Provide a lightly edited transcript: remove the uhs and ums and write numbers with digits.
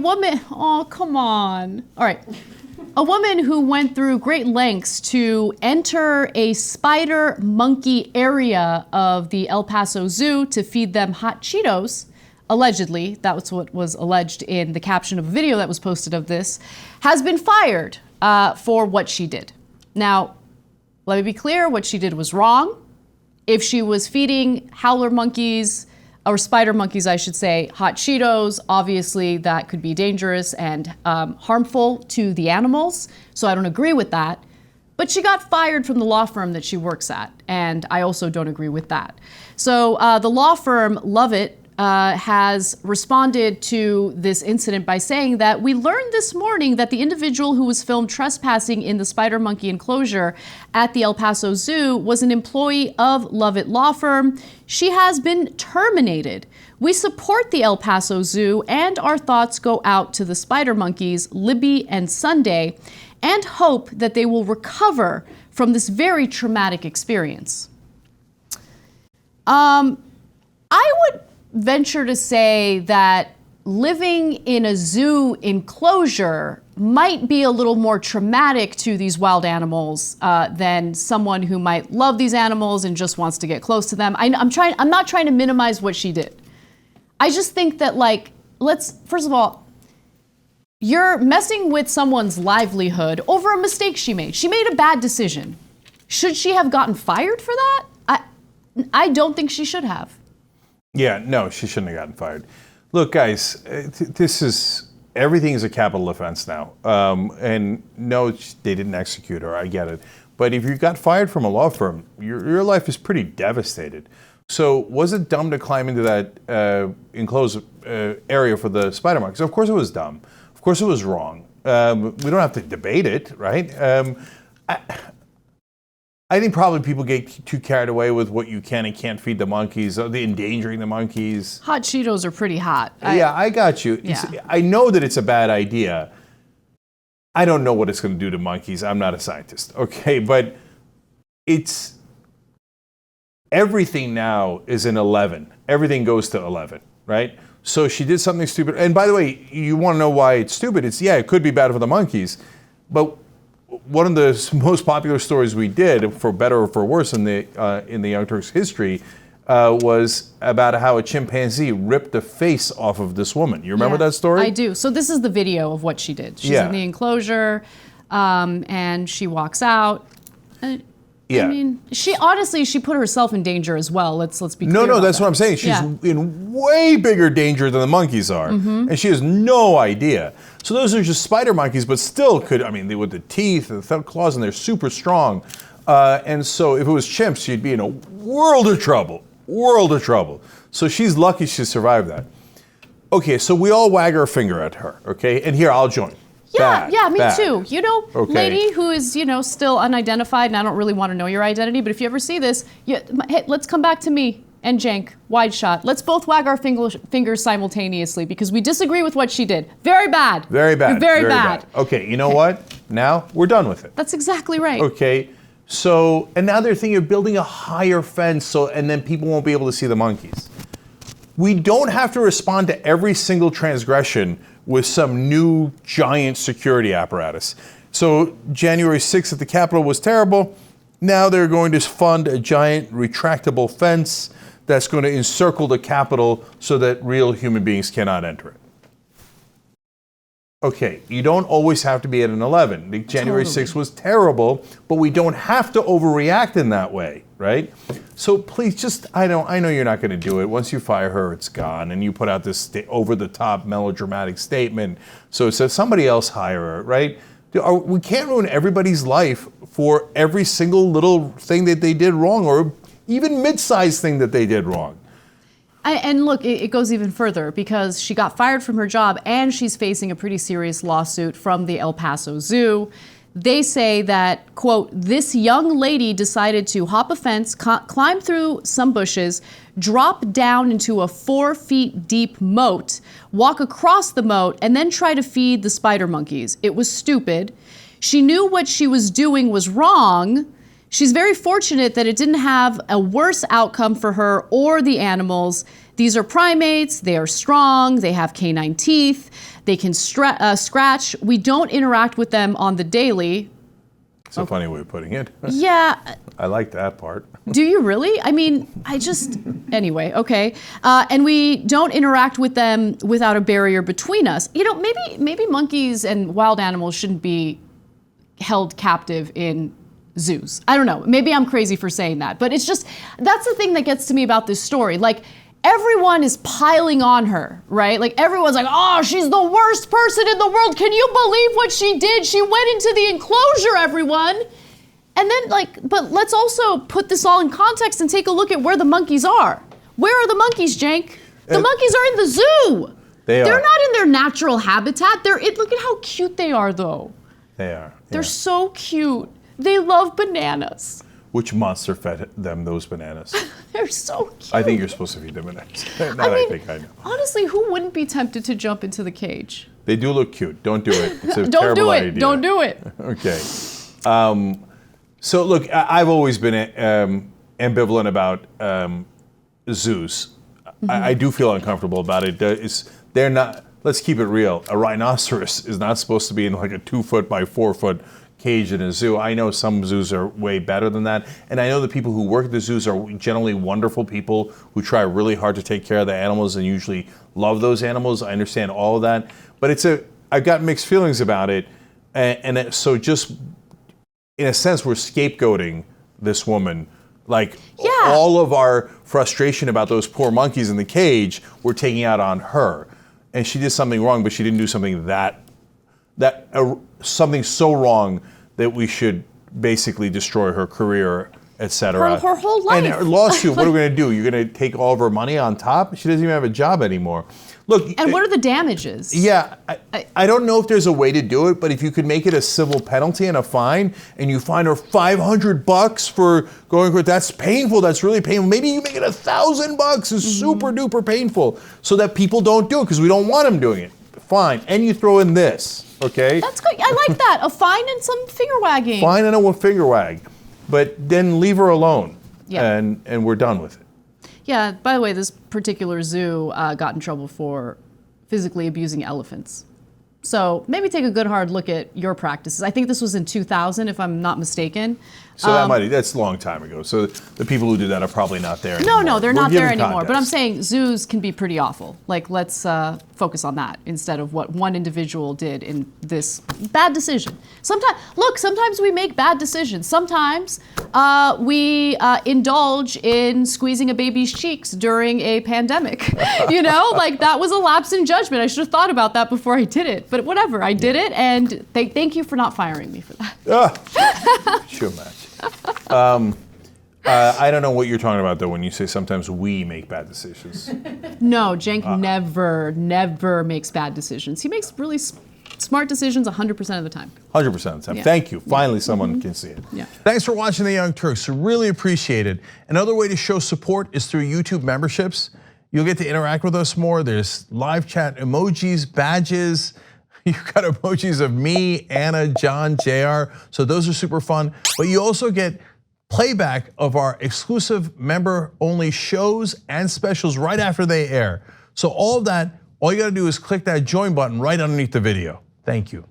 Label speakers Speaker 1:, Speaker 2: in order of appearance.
Speaker 1: woman, oh, come on. All right. A woman who went through great lengths to enter a spider monkey area of the El Paso Zoo to feed them hot Cheetos, allegedly, that was what was alleged in the caption of a video that was posted of this, has been fired for what she did. Now, let me be clear, what she did was wrong. If she was feeding howler monkeys, or spider monkeys, I should say, hot Cheetos, obviously that could be dangerous and harmful to the animals, so I don't agree with that. But she got fired from the law firm that she works at, and I also don't agree with that. So the law firm Lovett has responded to this incident by saying that we learned this morning that the individual who was filmed trespassing in the spider monkey enclosure at the El Paso Zoo was an employee of Lovett Law Firm. She has been terminated. We support the El Paso Zoo, and our thoughts go out to the spider monkeys, Libby and Sunday, and hope that they will recover from this very traumatic experience. I would venture to say that living in a zoo enclosure might be a little more traumatic to these wild animals than someone who might love these animals and just wants to get close to them. I'm not trying to minimize what she did. I just think that, like, first of all, you're messing with someone's livelihood over a mistake she made. She made a bad decision. Should she have gotten fired for that? I don't think she should have.
Speaker 2: Yeah, no, she shouldn't have gotten fired. Look, guys, everything is a capital offense now. And no, they didn't execute her, I get it. But if you got fired from a law firm, your life is pretty devastated. So was it dumb to climb into that enclosed area for the spider monkeys? Of course it was dumb. Of course it was wrong. We don't have to debate it, right? I think probably people get too carried away with what you can and can't feed the monkeys, the endangering the monkeys.
Speaker 1: Hot Cheetos are pretty hot.
Speaker 2: Yeah, I got you.
Speaker 1: Yeah.
Speaker 2: I know that it's a bad idea. I don't know what it's going to do to monkeys. I'm not a scientist, okay? But everything now is an 11. Everything goes to 11, right? So she did something stupid. And by the way, you want to know why it's stupid? It could be bad for the monkeys, but one of the most popular stories we did, for better or for worse, in the Young Turks history, was about how a chimpanzee ripped the face off of this woman. You remember that story?
Speaker 1: I do. So this is the video of what she did. She's in the enclosure, and she walks out.
Speaker 2: Yeah.
Speaker 1: I mean, she put herself in danger as well. Let's be clear.
Speaker 2: No, that's what I'm saying. She's in way bigger danger than the monkeys are, and she has no idea. So those are just spider monkeys, but still with the teeth and the claws, and they're super strong. And so if it was chimps, she'd be in a world of trouble. So she's lucky she survived that. Okay, so we all wag our finger at her, okay? And here, I'll join.
Speaker 1: Me too. You know, lady who is, still unidentified, and I don't really want to know your identity, but if you ever see this, hey, let's come back to me and Cenk, wide shot. Let's both wag our fingers simultaneously because we disagree with what she did. Very bad.
Speaker 2: Very bad.
Speaker 1: You're very bad.
Speaker 2: Okay, you know what? Now we're done with it.
Speaker 1: That's exactly right.
Speaker 2: Okay, so, and now they're thinking of building a higher fence and then people won't be able to see the monkeys. We don't have to respond to every single transgression with some new giant security apparatus. So January 6th at the Capitol was terrible. Now they're going to fund a giant retractable fence that's going to encircle the Capitol so that real human beings cannot enter it. Okay, you don't always have to be at an 11. The January 6th was terrible, but we don't have to overreact in that way, right? So please I know you're not going to do it. Once you fire her, it's gone. And you put out this over-the-top melodramatic statement. So it says somebody else hire her, right? We can't ruin everybody's life for every single little thing that they did wrong, or even mid-sized thing that they did wrong.
Speaker 1: And look, it goes even further because she got fired from her job and she's facing a pretty serious lawsuit from the El Paso Zoo. They say that, quote, this young lady decided to hop a fence, climb through some bushes, drop down into a 4 feet deep moat, walk across the moat, and then try to feed the spider monkeys. It was stupid. She knew what she was doing was wrong. She's very fortunate that it didn't have a worse outcome for her or the animals. These are primates, they are strong, they have canine teeth, they can scratch. We don't interact with them on the daily.
Speaker 2: It's a funny way of putting it.
Speaker 1: Yeah.
Speaker 2: I like that part.
Speaker 1: Do you really? I mean, anyway, okay. And we don't interact with them without a barrier between us. You know, maybe monkeys and wild animals shouldn't be held captive in zoos. I don't know. Maybe I'm crazy for saying that, but it's just, that's the thing that gets to me about this story. Like, everyone is piling on her, right? Like, everyone's like, oh, she's the worst person in the world. Can you believe what she did? She went into the enclosure, everyone. And then, like, but let's also put this all in context and take a look at where the monkeys are. Where are the monkeys, Cenk? The monkeys are in the zoo.
Speaker 2: They're
Speaker 1: not in their natural habitat. Look at how cute they are, though.
Speaker 2: They are.
Speaker 1: They're so cute. They love bananas.
Speaker 2: Which monster fed them those bananas?
Speaker 1: They're so cute.
Speaker 2: I think you're supposed to feed them bananas. I think I know.
Speaker 1: Honestly, who wouldn't be tempted to jump into the cage?
Speaker 2: They do look cute. Don't do it. It's a
Speaker 1: Don't
Speaker 2: terrible
Speaker 1: do it.
Speaker 2: idea.
Speaker 1: Don't do it.
Speaker 2: Okay. So look, I've always been ambivalent about zoos. I do feel uncomfortable about it. They're not. Let's keep it real. A rhinoceros is not supposed to be in like a 2-foot by 4-foot cage in a zoo. I know some zoos are way better than that, and I know the people who work at the zoos are generally wonderful people who try really hard to take care of the animals and usually love those animals. I understand all of that, but I've got mixed feelings about it, and so just in a sense we're scapegoating this woman. Like, all of our frustration about those poor monkeys in the cage, we're taking out on her, and she did something wrong, but she didn't do something something so wrong that we should basically destroy her career, etc.
Speaker 1: Her whole life.
Speaker 2: And her lawsuit, what are we going to do? You're going to take all of her money on top? She doesn't even have a job anymore. Look.
Speaker 1: And what are the damages?
Speaker 2: Yeah, I don't know if there's a way to do it, but if you could make it a civil penalty and a fine, and you fine her $500 for going for it, that's painful. That's really painful. Maybe you make it $1,000. It's super duper painful, so that people don't do it because we don't want them doing it. Fine, and you throw in this, okay?
Speaker 1: That's good. I like that. A fine and some finger wagging.
Speaker 2: Fine and a finger wag, but then leave her alone, and we're done with it.
Speaker 1: Yeah, by the way, this particular zoo got in trouble for physically abusing elephants. So maybe take a good hard look at your practices. I think this was in 2000, if I'm not mistaken.
Speaker 2: So that's a long time ago. So the people who did that are probably not there anymore.
Speaker 1: No, they're not there anymore.
Speaker 2: Context.
Speaker 1: But I'm saying zoos can be pretty awful. Like, let's focus on that instead of what one individual did in this bad decision. Sometimes we make bad decisions. Sometimes we indulge in squeezing a baby's cheeks during a pandemic. You know, like, that was a lapse in judgment. I should have thought about that before I did it. But whatever, I did it, and thank you for not firing me for that.
Speaker 2: Sure, match. I don't know what you're talking about, though, when you say sometimes we make bad decisions.
Speaker 1: No, Cenk never makes bad decisions. He makes really smart decisions 100% of the time.
Speaker 2: 100% of the time. Yeah. Thank you. Finally, someone can see it.
Speaker 1: Yeah.
Speaker 2: Thanks for watching The Young Turks. Really appreciate it. Another way to show support is through YouTube memberships. You'll get to interact with us more. There's live chat emojis, badges. You've got emojis of me, Anna, John, JR. So those are super fun. But you also get playback of our exclusive member-only shows and specials right after they air. So all of that, all you gotta do is click that join button right underneath the video. Thank you.